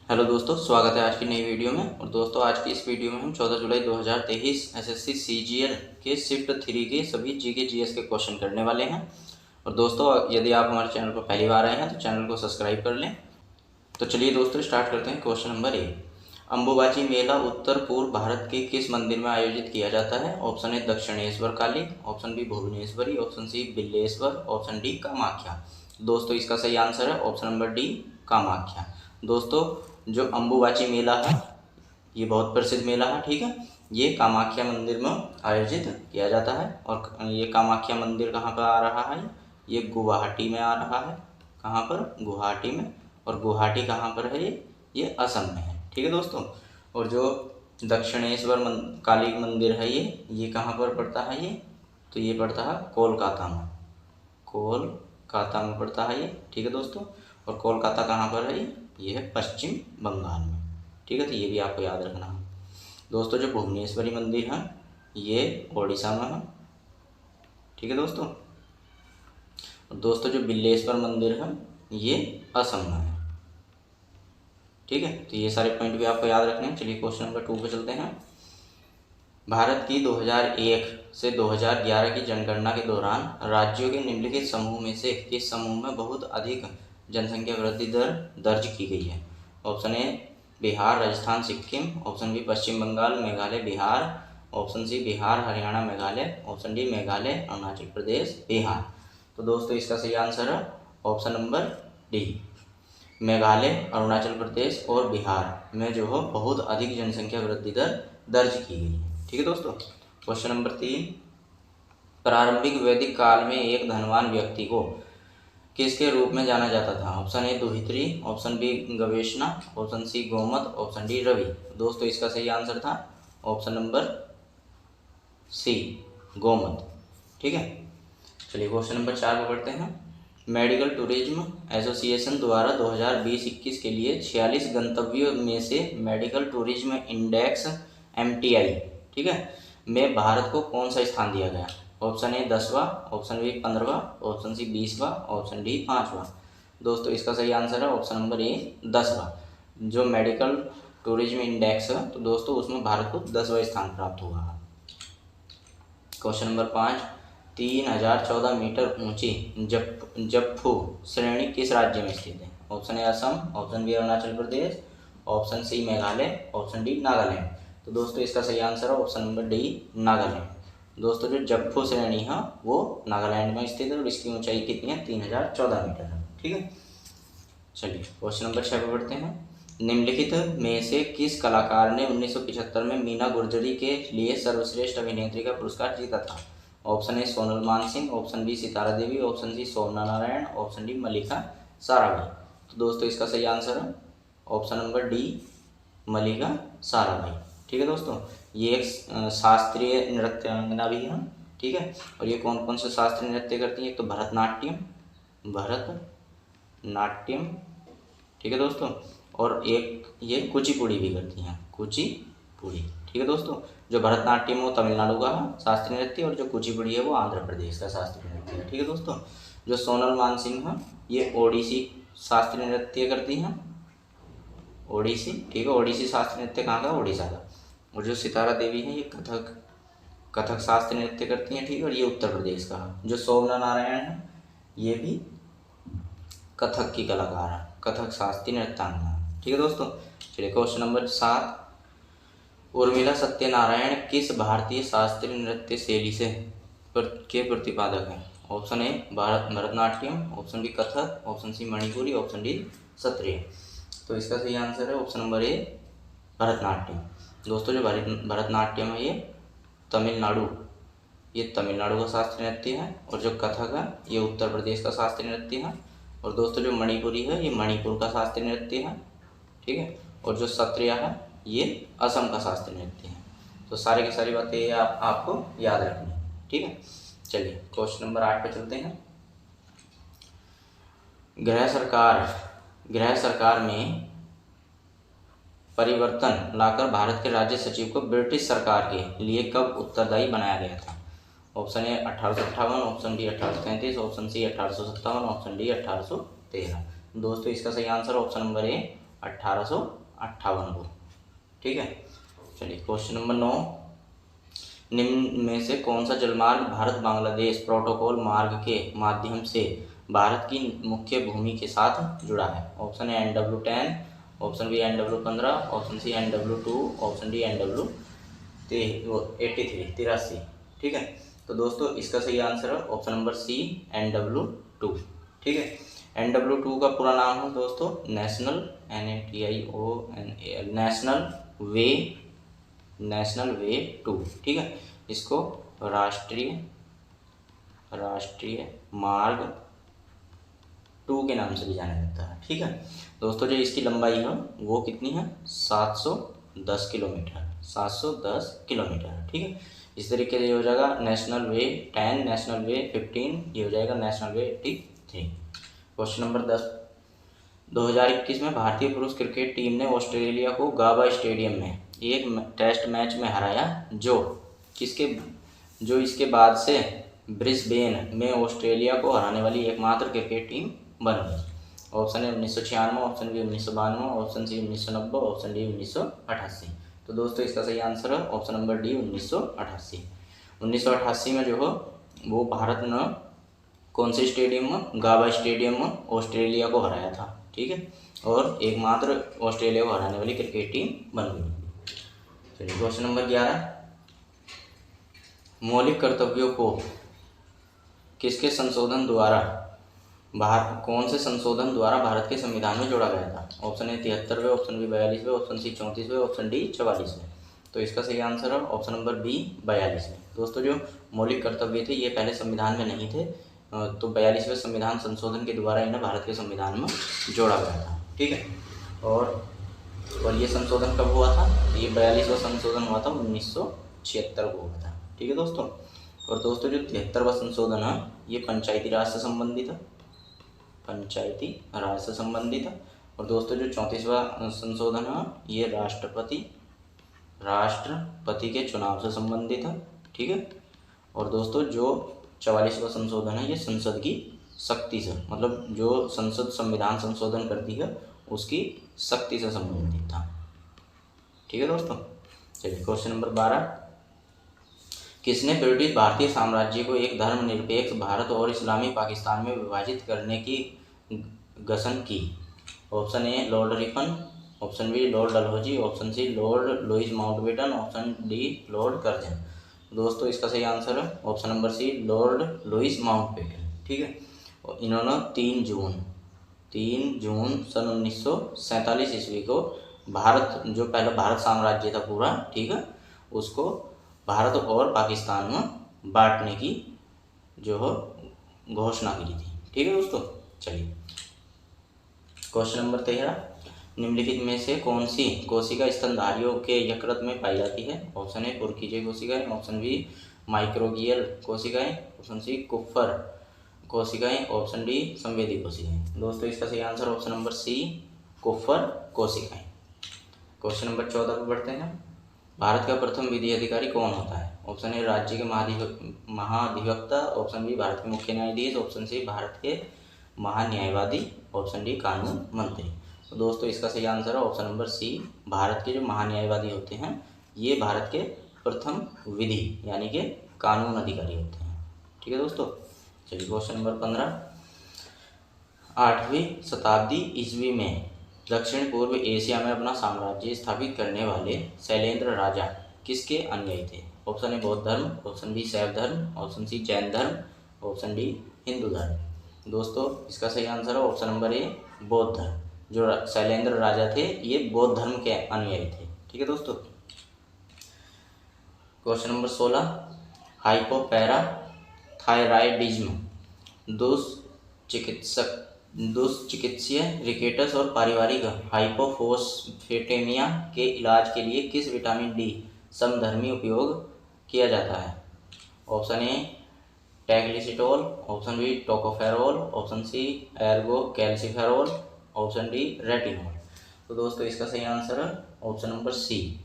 Hello दोस्तों, स्वागत है आज की नई वीडियो में। और दोस्तों, आज की इस वीडियो में हम 14 जुलाई 2023 एसएससी सीजीएल के शिफ्ट 3 के सभी जीके जीएस के क्वेश्चन करने वाले हैं। और दोस्तों, यदि आप हमारे चैनल पर पहली बार आए हैं तो चैनल को सब्सक्राइब कर लें। तो चलिए दोस्तों, स्टार्ट करते हैं। क्वेश्चन नंबर 1, अंबुबाची मेला उत्तर पूर्व भारत के किस मंदिर में आयोजित किया जाता है? Option A Dakshineswar Kali, option B Bhubaneswari, option C Billeswar, option D Kamakhya. दोस्तों, इसका सही आंसर है ऑप्शन नंबर डी, कामाख्या। दोस्तों, जो अंबुबाची मेला है ये बहुत प्रसिद्ध मेला है, ठीक है। ये कामाख्या मंदिर में आयोजित किया जाता है। और ये कामाख्या मंदिर कहाँ पर आ रहा है? ये गुवाहाटी में आ रहा है। कहाँ पर? गुवाहाटी में। और गुवाहाटी कहाँ पर है? ये असम में है, ठीक है दोस्तों। और जो दक्षिणेश्वर काली मंदिर है ये कहाँ पर पड़ता है? ये तो ये पड़ता है कोलकाता में। कोलकाता में पड़ता है ये, ठीक है दोस्तों। और कोलकाता कहाँ पर है? ये है पश्चिम बंगाल में, ठीक है। तो ये भी आपको याद रखना है दोस्तों। जो भुवनेश्वरी मंदिर है ये ओडिशा में है, ठीक है दोस्तों। और दोस्तों, जो बिल्लेश्वर मंदिर है ये असम में है, ठीक है। तो ये सारे पॉइंट भी आपको याद रखने हैं। चलिए क्वेश्चन नंबर 2 पे चलते हैं। भारत की 2001 से 2011 की जनगणना के दौरान राज्यों के निम्नलिखित समूह में से किस समूह में बहुत अधिक जनसंख्या वृद्धि दर दर्ज की गई है? Option A Bihar, Rajasthan, Sikkim, option B Paschim Bangal, Meghalaya, Bihar, option C Bihar, Haryana, Meghalaya, option D Meghalaya, Arunachal Pradesh, Bihar. तो दोस्तों, इसका सही आंसर है option number D, Meghalaya, Arunachal Pradesh और बिहार में जो है बहुत अधिक जनसंख्या वृद्धि दर दर्ज की गई है, ठीक है दोस्तों। क्वेश्चन नंबर 3, प्रारंभिक वैदिक काल में एक धनवान व्यक्ति को किसके रूप में जाना जाता था? ऑप्शन ए दुहित्री, ऑप्शन बी गवेषणा, ऑप्शन सी गोमत, ऑप्शन डी रवि। दोस्तों, इसका सही आंसर था ऑप्शन नंबर सी, गोमत, ठीक है। चलिए क्वेश्चन नंबर 4 पे पढ़ते हैं। मेडिकल टूरिज्म एसोसिएशन द्वारा 2020-21 के लिए 46 गंतव्यों में से मेडिकल टूरिज्म इंडेक्स MTI, ठीक है, में भारत को कौन सा स्थान दिया गया? ऑप्शन ए 10वां, ऑप्शन बी 15वां, ऑप्शन सी 20वां, ऑप्शन डी 5वां। दोस्तों, इसका सही आंसर है ऑप्शन नंबर ए 10वां। जो मेडिकल टूरिज्म इंडेक्स है तो दोस्तों उसमें भारत को 10वां स्थान प्राप्त हुआ है। क्वेश्चन नंबर 5, 3014 मीटर ऊंची जप्फू श्रेणी किस राज्य में स्थित है? Option A Assam, option B Arunachal Pradesh, option C Meghalaya, option D Nagaland. तो दोस्तों, इसका सही आंसर है ऑप्शन नंबर डी, नागालैंड। दोस्तों, जो जप्फू श्रेणी है वो नागालैंड में स्थित है और इसकी ऊंचाई कितनी है? 3014 मीटर है, ठीक है। चलिए क्वेश्चन नंबर 6 पे बढ़ते हैं। निम्नलिखित में से किस कलाकार ने 1975 में मीना गुरजरी के लिए सर्वश्रेष्ठ अभिनेत्री का पुरस्कार जीता था? Option A Sonal Mansingh, option B Sitara Devi, option C Somana Narayan, option D Mallika Sarabhai. तो दोस्तों, इसका सही आंसर है option number D, Mallika Sarabhai, ठीक है दोस्तों। ये एक शास्त्रीय नृत्यांगना भी है, ठीक है। और ये कौन कौन से शास्त्रीय नृत्य करती है? एक तो भरतनाट्यम, ठीक है दोस्तों। और एक ये कुचिपुड़ी भी करती हैं, कुचिपुड़ी, ठीक है दोस्तों। जो भरतनाट्यम वो तमिलनाडु का है शास्त्रीय नृत्य और जो कुचिपुड़ी है वो आंध्र प्रदेश का शास्त्रीय नृत्य है, ठीक है दोस्तों। जो सोनल मानसिंह है ये ओडिसी शास्त्रीय नृत्य करती हैं, ओडिसी, ठीक है। ओडिसी शास्त्रीय नृत्य कहाँ का? ओडिशा का। और जो सितारा देवी हैं ये कथक शास्त्रीय नृत्य करती हैं, ठीक है। और ये उत्तर प्रदेश का है। जो सोमना नारायण है ये भी कथक की कलाकार है, कथक शास्त्रीय नृत्यांगना, ठीक है दोस्तों। चलिए क्वेश्चन नंबर 7, उर्मिला सत्यनारायण किस भारतीय शास्त्रीय नृत्य शैली के प्रतिपादक हैं? Option A Bharatanatyam, option B Kathak, option C Manipuri, option D Sattriya. तो इसका सही आंसर है ऑप्शन नंबर ए, भरतनाट्यम। दोस्तों, जो भरतनाट्यम है ये तमिलनाडु का शास्त्रीय नृत्य है। और जो कथक है ये उत्तर प्रदेश का शास्त्रीय नृत्य है। और दोस्तों, जो मणिपुरी है ये मणिपुर का शास्त्रीय नृत्य है, ठीक है। और जो सत्रिया है ये असम का शास्त्रीय नृत्य है। तो सारी की सारी बातें आपको याद रखनी है, ठीक है। चलिए क्वेश्चन नंबर 8 पे चलते हैं। गृह सरकार में परिवर्तन लाकर भारत के राज्य सचिव को ब्रिटिश सरकार के लिए कब उत्तरदायी बनाया गया था? Option A 1858, option B 1833, option C 1857, option D 1813। दोस्तों, इसका सही आंसर ऑप्शन नंबर ए 1858 को। ठीक है, चलिए क्वेश्चन नंबर 9, निम्न में से कौन सा जलमार्ग भारत बांग्लादेश प्रोटोकॉल मार्ग के माध्यम से भारत की मुख्य भूमि के साथ जुड़ा है? Option A NW10, option B NW15, option C NW2, option D NW83। ठीक है, तो दोस्तों इसका सही आंसर है ऑप्शन नंबर सी NW2। ठीक है, NW2 का पूरा नाम है दोस्तों नेशनल नेशनल वे 2। ठीक है, इसको राष्ट्रीय मार्ग 2 के नाम से भी जाना जाता है। ठीक है दोस्तों, जो इसकी लंबाई है वो कितनी है? 710 किलोमीटर, 710 किलोमीटर। ठीक है, इस तरीके से हो जाएगा नेशनल वे 10, नेशनल वे 15, ये हो जाएगा नेशनल वे 83। क्वेश्चन नंबर 10, 2021 में भारतीय पुरुष क्रिकेट टीम ने ऑस्ट्रेलिया को गाबा स्टेडियम में एक टेस्ट मैच में हराया, जो इसके बाद से ब्रिस्बेन में ऑस्ट्रेलिया को हराने वाली एकमात्र क्रिकेट टीम बन गई। ऑप्शन है 1996, option B 1992, option C 1990, option D 1988। तो दोस्तों इसका सही आंसर है ऑप्शन नंबर डी 1988। 1988 में जो है वो भारत ने कौन से स्टेडियम में? गाबा स्टेडियम में ऑस्ट्रेलिया को हराया था। ठीक है, और एकमात्र ऑस्ट्रेलिया को हराने वाली क्रिकेट टीम बन गई। चलिए क्वेश्चन नंबर 11, मौलिक कर्तव्यों को किसके संशोधन द्वारा कौन से संशोधन द्वारा भारत के संविधान में जोड़ा गया था? ऑप्शन ए 73वें, ऑप्शन बी 42वें, ऑप्शन सी 34वें, ऑप्शन डी 44वें। तो इसका सही आंसर है ऑप्शन नंबर बी 42वें। दोस्तों जो मौलिक कर्तव्य थे ये पहले संविधान में नहीं थे, तो 42वें संविधान संशोधन के द्वारा इन्हें भारत के संविधान में जोड़ा गया था। ठीक है, और ये संशोधन कब हुआ था? ये 42वां संशोधन हुआ था 1976 को हुआ था। ठीक है दोस्तों, और दोस्तों जो 73वां संशोधन है ये पंचायती राज से संबंधित है, पंचायती राज से संबंधित है। और दोस्तों जो 34वां संशोधन है ये राष्ट्रपति के चुनाव से संबंधित है। ठीक है, और दोस्तों जो 44वां संशोधन है ये संसद की शक्ति से, मतलब जो संसद संविधान संशोधन करती है उसकी शक्ति से संबंधित था। ठीक है दोस्तों, चलिए क्वेश्चन नंबर 12, किसने ब्रिटिश भारतीय साम्राज्य को एक धर्मनिरपेक्ष भारत और इस्लामी पाकिस्तान में विभाजित करने की घोषणा की? Option A Lord Ripon, option B Lord Dalhousie, option C Lord Louis Mountbatten, option D Lord Curzon. दोस्तों इसका सही आंसर है option number C Lord Louis Mountbatten. ठीक है, और इन्होंने 3 जून सन 1947 ईस्वी को भारत, जो पहला भारत साम्राज्य था पूरा, ठीक है, उसको भारत और पाकिस्तान में बांटने की जो है घोषणा की थी। ठीक है दोस्तों, चलिए क्वेश्चन नंबर 13, निम्नलिखित में से कौन सी कोशिका स्तनधारियों के यकृत में पाई जाती है? ऑप्शन ए पुरकीजे कोशिकाएं, ऑप्शन बी माइक्रोगियल कोशिकाएं, ऑप्शन सी कुफ्फर कोशिकाएं, ऑप्शन डी संवेदी कोशिकाएं। दोस्तों इसका सही आंसर ऑप्शन नंबर सी कुफ्फर कोशिकाएं। क्वेश्चन नंबर 14 पर बढ़ते हैं। भारत का प्रथम विधि अधिकारी कौन होता है? ऑप्शन ए राज्य के महाधिवक्ता, ऑप्शन बी भारत के मुख्य न्यायाधीश, ऑप्शन सी भारत के महान्यायवादी, ऑप्शन डी कानून मंत्री। तो दोस्तों इसका सही आंसर है ऑप्शन नंबर सी भारत के जो महान्यायवादी होते हैं ये भारत के प्रथम विधि यानी कि कानून अधिकारी होते हैं। ठीक है दोस्तों, चलिए क्वेश्चन नंबर 15, 8वीं शताब्दी ईस्वी में दक्षिण पूर्व एशिया में अपना साम्राज्य स्थापित करने वाले शैलेंद्र राजा किसके अनुयायी थे? ऑप्शन ए बौद्ध धर्म, ऑप्शन बी शैव धर्म, ऑप्शन सी जैन धर्म, ऑप्शन डी हिंदू धर्म। दोस्तों इसका सही आंसर है ऑप्शन नंबर ए बौद्ध धर्म। जो शैलेंद्र राजा थे ये बौद्ध धर्म के अनुयायी थे। ठीक है दोस्तों, क्वेश्चन नंबर 16, हाइपोपैराथायराइडिज्म दुष्चिकित्सीय रिकेटस और पारिवारिक हाइपोफोस्फेटेमिया के इलाज के लिए किस विटामिन डी समधर्मी उपयोग किया जाता है? ऑप्शन ए टैगलिसिटोल, option B tocopherol, option C ergocalciferol, option D retinol. तो दोस्तों इसका सही आंसर है option number C,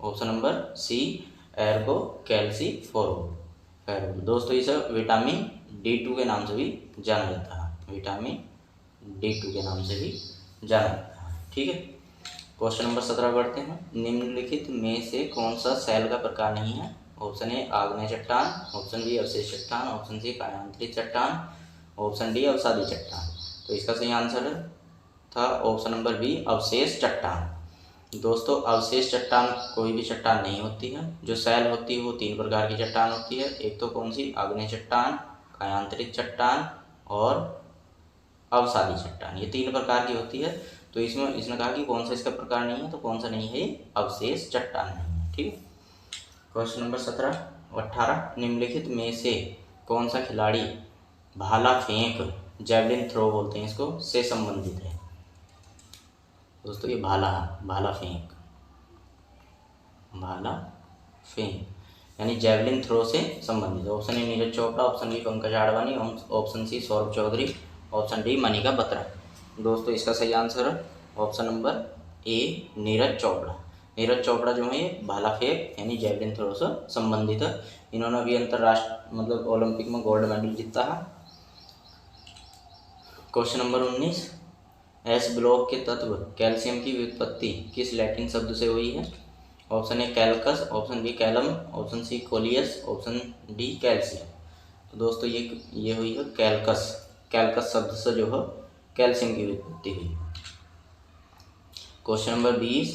option number C ergocalciferol. दोस्तों इसे विटामिन D2 के नाम से भी जाना जाता है, विटामिन D2 के नाम से भी जाना। ठीक है, क्वेश्चन नंबर 17 बढ़ते हैं। निम्नलिखित में से कौन सा शैल का प्रकार नहीं है? ऑप्शन ए आग्नेय चट्टान, ऑप्शन बी अवशेष चट्टान, ऑप्शन सी कायांतरित चट्टान, ऑप्शन डी अवसादी चट्टान। तो इसका सही आंसर था ऑप्शन नंबर बी अवशेष चट्टान। दोस्तों अवशेष चट्टान कोई भी चट्टान नहीं होती है। जो शैल होती है वो 3 प्रकार की चट्टान होती है। एक तो कौन सी? आग्नेय चट्टान, कायांतरित चट्टान और अवसादी चट्टान, ये 3 प्रकार की होती है। तो इसमें इसने कहा कि कौन सा इसका प्रकार नहीं है, तो कौन सा नहीं है? अवशेष चट्टान नहीं है। ठीक है, क्वेश्चन नंबर 18 निम्नलिखित में से कौन सा खिलाड़ी भाला फेंक, जैवलिन थ्रो बोलते हैं इसको, से संबंधित है? दोस्तों ये भाला फेंक यानी जैवलिन थ्रो से संबंधित। Option A Neeraj Chopra, option B Pankaj Advani, option C Saurabh Chaudhary, option D Manika Batra. दोस्तों इसका सही आंसर है option number A Neeraj Chopra. Neeraj Chopra जो है ये भाला फेंक यानी जैवलिन थ्रो से संबंधित है। इन्होंने भी अंतर्राष्ट्रीय मतलब ओलंपिक में गोल्ड मेडल जीता है। क्वेश्चन नंबर 19 एस ब्लॉक के तत्व कैल्शियम की व्युत्पत्ति किस लैटिन शब्द से हुई है? Option A calx, option B कैलम, ऑप्शन सी कोलियस, ऑप्शन डी कैल्शियम। तो दोस्तों ये हुई है कैल्कस शब्द से जो है कैल्शियम की व्युत्पत्ति हुई। क्वेश्चन नंबर 20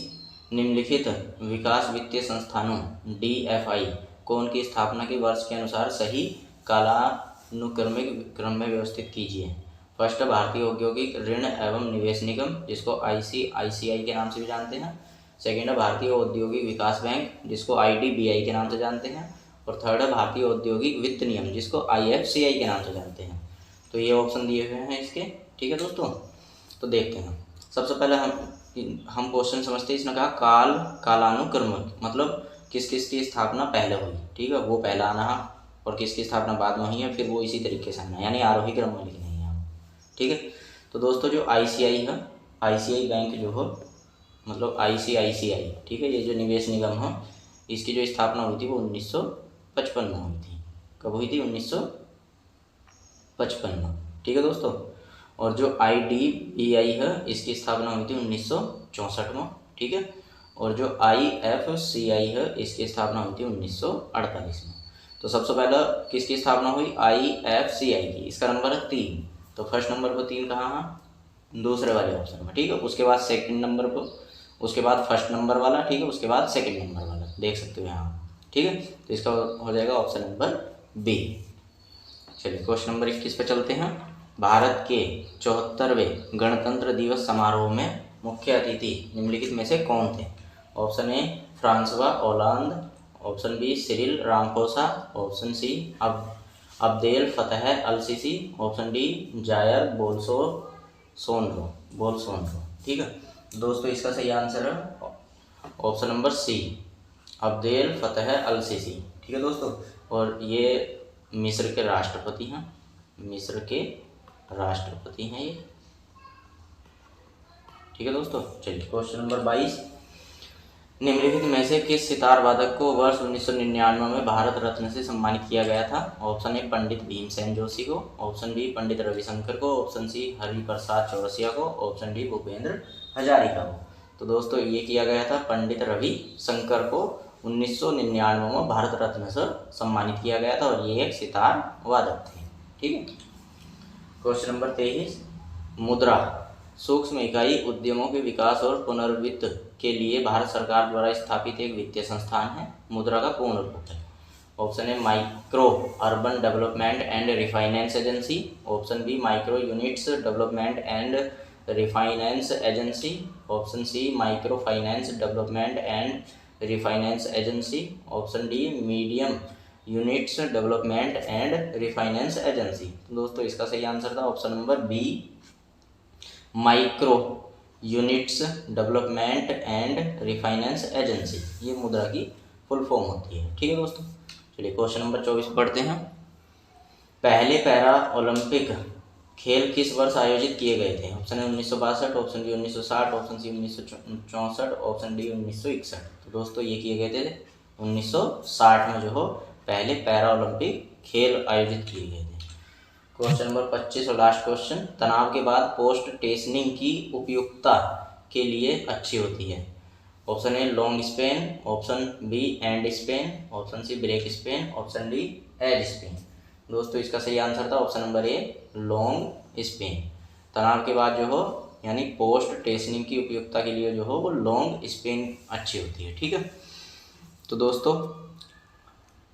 निम्नलिखित विकास वित्तीय संस्थानों DFI को उनकी स्थापना के वर्ष के अनुसार सही कालानुक्रमिक क्रम में व्यवस्थित कीजिए। फर्स्ट भारतीय औद्योगिक ऋण एवं निवेश निगम, जिसको ICICI के नाम से भी जानते हैं। सेकेंड है भारतीय औद्योगिक विकास बैंक, जिसको IDBI के नाम से जानते हैं। और थर्ड है भारतीय औद्योगिक वित्त नियम, जिसको IFCI के नाम से जानते हैं। तो ये ऑप्शन दिए हुए हैं इसके। ठीक है दोस्तों, तो देखते हैं। सबसे पहले हम क्वेश्चन समझते हैं। इसने कहा कालानुक्रमिक मतलब किस किस की स्थापना पहले हुई। ठीक है, वो पहला आना है और किसकी स्थापना बाद में हुई है, फिर वो इसी तरीके से आना, यानी आरोही क्रम में लिखना है। ठीक है, तो दोस्तों जो ICI है, ICI बैंक जो है मतलब ICICI, ठीक है, ये जो निवेश निगम है इसकी जो स्थापना हुई थी वो 1955 में हुई थी। कब हुई थी? 1955 में। ठीक है दोस्तों, और जो IDBI है इसकी स्थापना हुई थी 1964 में। ठीक है, और जो IFCI है इसकी स्थापना हुई थी 1948 में। तो सबसे पहले किसकी स्थापना हुई? IFCI की। इसका नंबर है 3। तो फर्स्ट नंबर पर 3 कहाँ है? दूसरे वाले ऑप्शन में। ठीक है, उसके बाद सेकंड नंबर पर, उसके बाद फर्स्ट नंबर वाला, ठीक है, उसके बाद सेकंड नंबर वाला, देख सकते हो यहाँ। ठीक है, तो इसका हो जाएगा ऑप्शन नंबर बी। चलिए क्वेश्चन नंबर 21 पे चलते हैं। भारत के 74वें गणतंत्र दिवस समारोह में मुख्य अतिथि निम्नलिखित में से कौन थे? Option A François Hollande, option B Cyril Ramaphosa, option C Abdel Fattah al Sisi, option D Jair Bolsonaro. ठीक है दोस्तों, इसका सही आंसर है ऑप्शन नंबर सी अब्देल फतह अल सीसी। ठीक है दोस्तों, और ये मिस्र के राष्ट्रपति हैं। ये। ठीक है दोस्तों, चलिए क्वेश्चन नंबर 22 निम्नलिखित में से किस सितार वादक को वर्ष 1999 में भारत रत्न से सम्मानित किया गया था? ऑप्शन ए पंडित भीमसेन जोशी को, ऑप्शन बी पंडित रविशंकर को, ऑप्शन सी हरिप्रसाद चौरसिया को, ऑप्शन डी भूपेंद्र हजारिका को। तो दोस्तों ये किया गया था पंडित रविशंकर को 1999 में भारत रत्न से सम्मानित किया गया था, और ये एक सितार वादक थे। ठीक है, क्वेश्चन नंबर 23 मुद्रा सूक्ष्म इकाई उद्यमों के विकास और पुनर्वित्त के लिए भारत सरकार द्वारा स्थापित एक वित्तीय संस्थान है। मुद्रा का पूर्ण रूप है। Option A micro urban development and refinance agency, option B micro units development and refinance agency, option C micro finance development and refinance agency, option D medium units development and refinance agency. दोस्तों इसका सही answer था option number B micro units development and refinance agency. ये मुद्रा की full form होती है। ठीक है दोस्तों, चलिए क्वेश्चन नंबर 24 पढ़ते हैं। पहले पैरा ओलंपिक खेल किस वर्ष आयोजित किए गए थे? ऑप्शन है 1962, option B 1960, option C 1964, option D 1961। तो दोस्तों ये किए गए थे 1960 में जो हो पहले पैरा ओलंपिक खेल आयोजित किए गए थे। क्वेश्चन नंबर 25 और लास्ट क्वेश्चन, तनाव के बाद पोस्ट टेंशनिंग की उपयुक्तता के लिए अच्छी होती है। Option A long span, option B end span, option C break span, option D edge span. दोस्तों इसका सही आंसर था option number A long span. तनाव के बाद जो हो यानी पोस्ट टेंशनिंग की उपयुक्तता के लिए जो हो वो लॉन्ग स्पेन अच्छी होती है। ठीक है, तो दोस्तों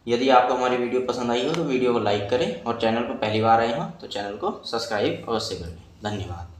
यदि आपको हमारी वीडियो पसंद आई हो तो वीडियो को लाइक करें और चैनल पर पहली बार आए हो तो चैनल को सब्सक्राइब अवश्य करें। धन्यवाद।